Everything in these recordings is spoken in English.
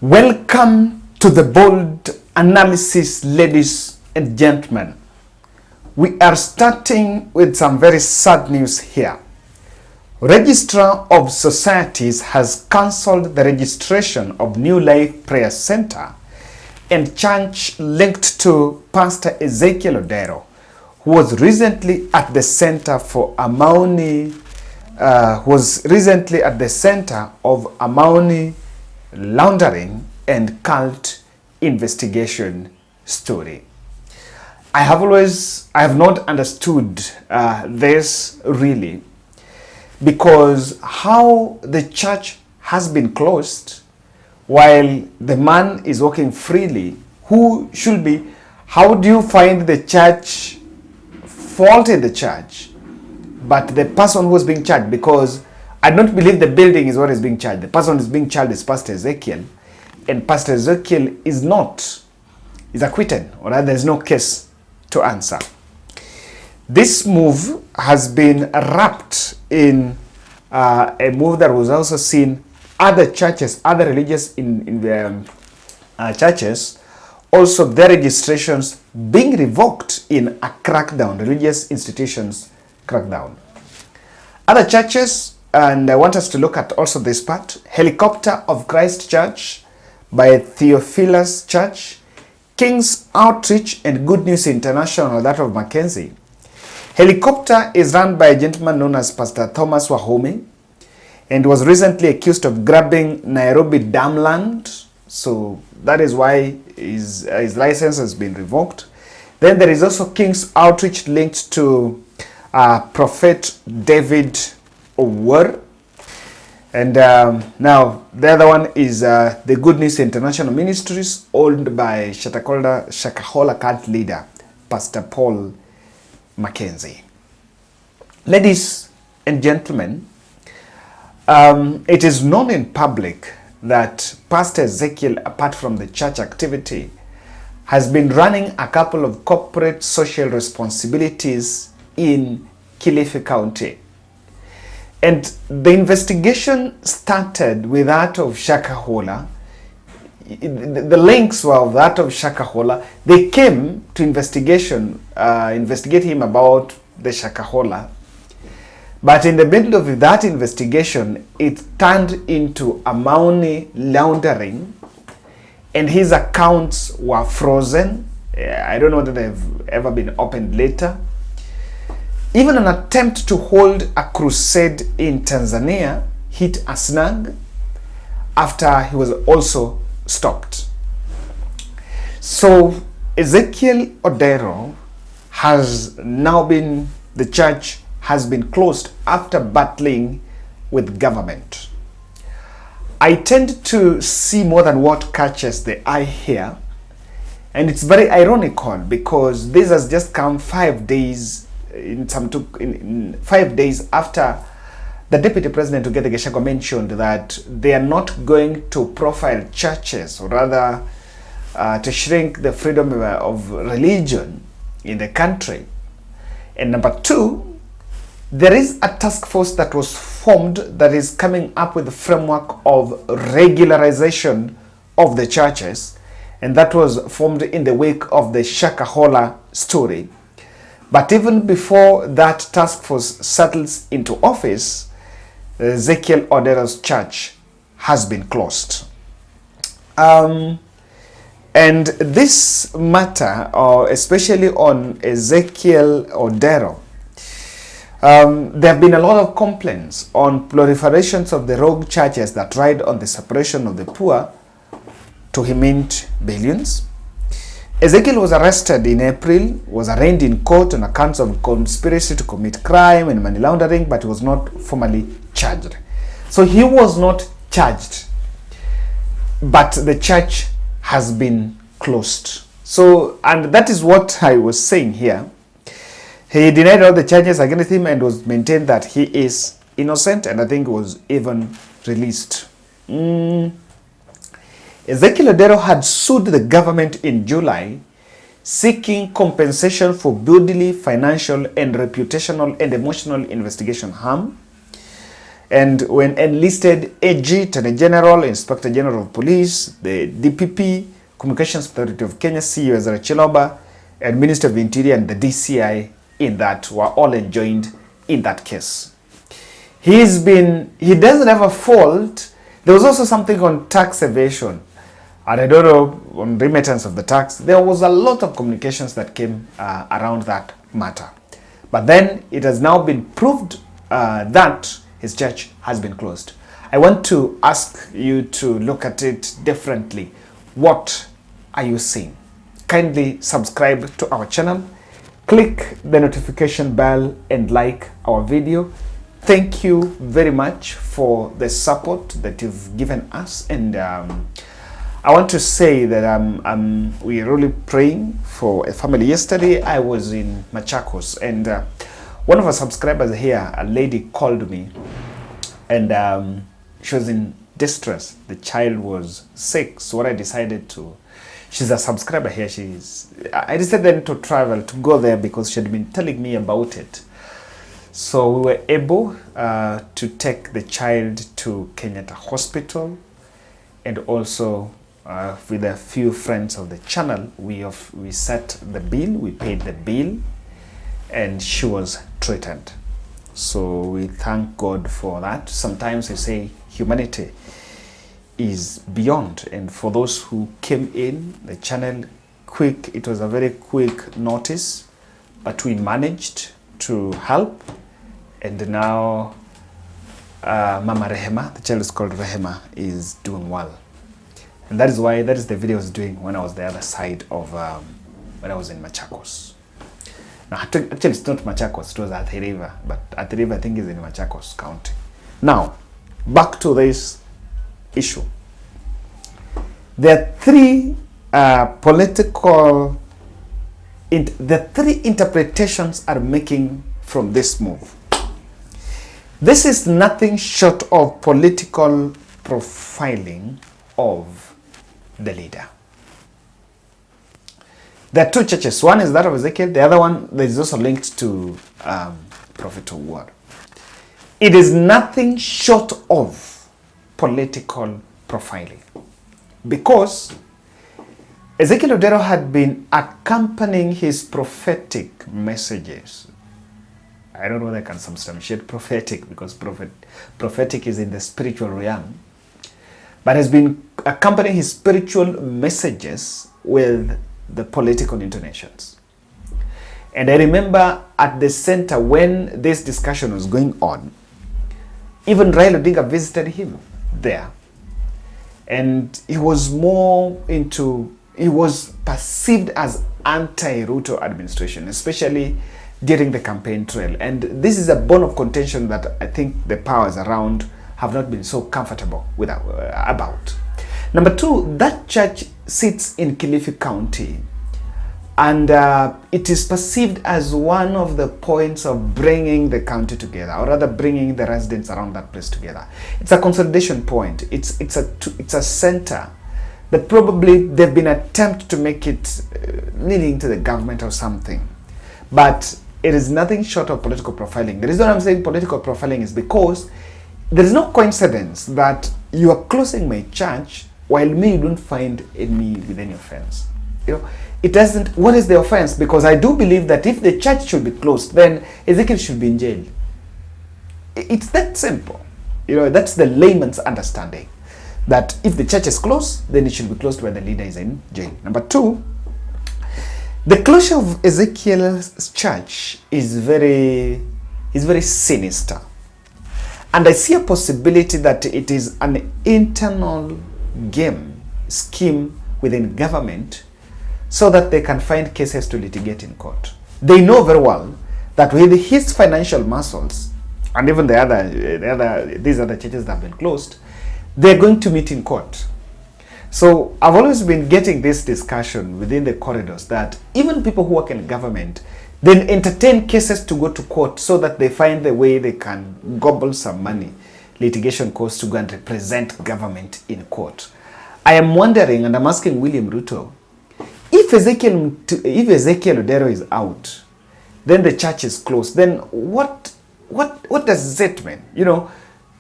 Welcome to the bold analysis, ladies and gentlemen. We are starting with some very sad news here. Registrar of Societies has cancelled the registration of New Life Prayer Center and church linked to Pastor Ezekiel Oduor, who was recently at the center for Amaoni, of Amaoni laundering and cult investigation story. I have not understood this really, because how the church has been closed while the man is walking freely, how do you find the church faulted the church, but the person who is being charged? Because I don't believe the building is what is being charged. The person who is being charged is Pastor Ezekiel, and Pastor Ezekiel is acquitted, or rather there is no case to answer. This move has been wrapped in a move that was also seen other churches, other religious churches, also their registrations being revoked in a crackdown, religious institutions crackdown. Other churches, and I want us to look at also this part: Helicopter of Christ Church by Theophilus Church, King's Outreach and Good News International, that of Mackenzie. Helicopter is run by a gentleman known as Pastor Thomas Wahome, and was recently accused of grabbing Nairobi dam land. So that is why his license has been revoked. Then there is also King's Outreach linked to Prophet David Owuor. And now the other one is the Good News International Ministries, owned by Shakahola cult leader Pastor Paul Mackenzie. Ladies and gentlemen, it is known in public that Pastor Ezekiel, apart from the church activity, has been running a couple of corporate social responsibilities in Kilifi County. And the investigation started with that of Shakahola. The links were of that of Shakahola. They came to investigate him about the Shakahola. But in the middle of that investigation, it turned into Amaoni laundering, and his accounts were frozen. I don't know whether they've ever been opened later. Even an attempt to hold a crusade in Tanzania hit a snag after he was also stopped. So Ezekiel Oduor has now been, the church has been closed after battling with government. I tend to see more than what catches the eye here, and it's very ironical because this has just come 5 days in 5 days after the Deputy President Rigathi Gachagua mentioned that they are not going to profile churches, or rather to shrink the freedom of religion in the country. And number two, there is a task force that was formed that is coming up with a framework of regularization of the churches, and that was formed in the wake of the Shakahola story. But even before that task force settles into office, Ezekiel Oduor's church has been closed. And this matter, especially on Ezekiel Oduor, there have been a lot of complaints on proliferations of the rogue churches that ride on the suppression of the poor to mint billions. Ezekiel was arrested in April, was arraigned in court on accounts of conspiracy to commit crime and money laundering, but he was not formally charged. So he was not charged, but the church has been closed. So, and that is what I was saying here. He denied all the charges against him and was maintained that he is innocent, and I think was even released. Ezekiel Oduor had sued the government in July, seeking compensation for bodily, financial, and reputational and emotional investigation harm. And when enlisted AG, Attorney General, Inspector General of Police, the DPP, Communications Authority of Kenya, CEO Ezra Chiloba, and Minister of Interior and the DCI in that were all enjoined in that case. He doesn't have a fault. There was also something on tax evasion. And I don't know, on remittance of the tax, there was a lot of communications that came around that matter. But then it has now been proved that his church has been closed. I want to ask you to look at it differently. What are you seeing? Kindly subscribe to our channel, click the notification bell and like our video. Thank you very much for the support that you've given us, and I want to say that we're really praying for a family. Yesterday I was in Machakos, and one of our subscribers here, a lady, called me, and she was in distress. The child was sick, so what I decided to, she's a subscriber here, I decided then to travel to go there because she had been telling me about it. So we were able to take the child to Kenyatta Hospital, and also with a few friends of the channel, we set the bill, we paid the bill, and she was treated. So we thank God for that. Sometimes we say humanity is beyond, and for those who came in the channel quick, it was a very quick notice, but we managed to help. And now Mama Rehema, the child is called Rehema, is doing well. And that is the video I was doing when I was the other side of, when I was in Machakos. Now, actually it's not Machakos, it was Athi River, but Athi River I think is in Machakos County. Now, back to this issue. There are three the three interpretations are making from this move. This is nothing short of political profiling of the leader. There are two churches. One is that of Ezekiel. The other one that is also linked to Prophet Owuor. It is nothing short of political profiling, because Ezekiel Oduor had been accompanying his prophetic messages. I don't know whether I can substantiate prophetic, because prophetic is in the spiritual realm, but has been accompanying his spiritual messages with the political intonations. And I remember at the center when this discussion was going on, even Raila Odinga visited him there, and he was he was perceived as anti-Ruto administration, especially during the campaign trail. And this is a bone of contention that I think the powers around have not been so comfortable with about. Number two, that church sits in Kilifi County, and it is perceived as one of the points of bringing the county together, or rather bringing the residents around that place together. It's a consolidation point. It's a center that probably there've been attempt to make it leaning to the government or something, but it is nothing short of political profiling. The reason I'm saying political profiling is because there is no coincidence that you are closing my church while me you don't find me with any offense. You know, it doesn't. What is the offense? Because I do believe that if the church should be closed, then Ezekiel should be in jail. It's that simple. You know, that's the layman's understanding, that if the church is closed, then it should be closed where the leader is in jail. Number two, the closure of Ezekiel's church is very sinister. And I see a possibility that it is an internal scheme within government, so that they can find cases to litigate in court. They know very well that with his financial muscles, and even these other churches that have been closed, they're going to meet in court. So I've always been getting this discussion within the corridors that even people who work in government then entertain cases to go to court, so that they find the way they can gobble some money, litigation costs, to go and represent government in court. I am wondering, and I'm asking William Ruto, if Ezekiel Oduor is out, then the church is closed, then what does it mean? You know,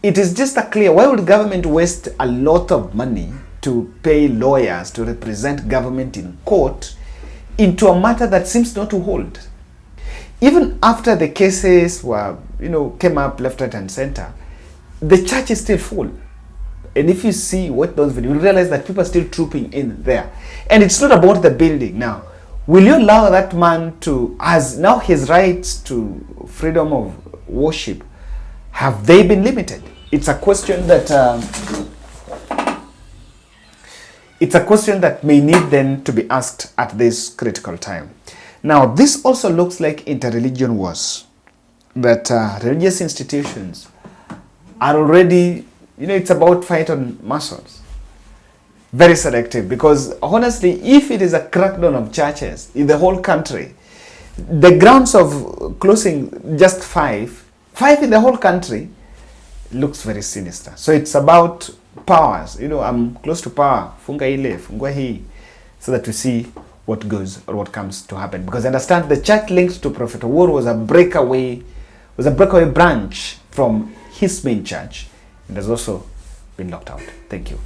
it is just a clear, why would government waste a lot of money to pay lawyers to represent government in court into a matter that seems not to hold? Even after the cases were, came up left, right, and center, the church is still full. And if you see what those videos, you realize that people are still trooping in there. And it's not about the building. Now, will you allow that man to, as now his rights to freedom of worship, have they been limited? It's a question that may need then to be asked at this critical time. Now, this also looks like interreligion wars, that religious institutions are already, it's about fight on muscles. Very selective, because honestly, if it is a crackdown of churches in the whole country, the grounds of closing just five in the whole country looks very sinister. So it's about powers. I'm close to power. Funga ile, fungua hii, so that we see what goes or what comes to happen. Because I understand the church linked to Prophet Owuor was a breakaway branch from his main church, and has also been locked out. Thank you.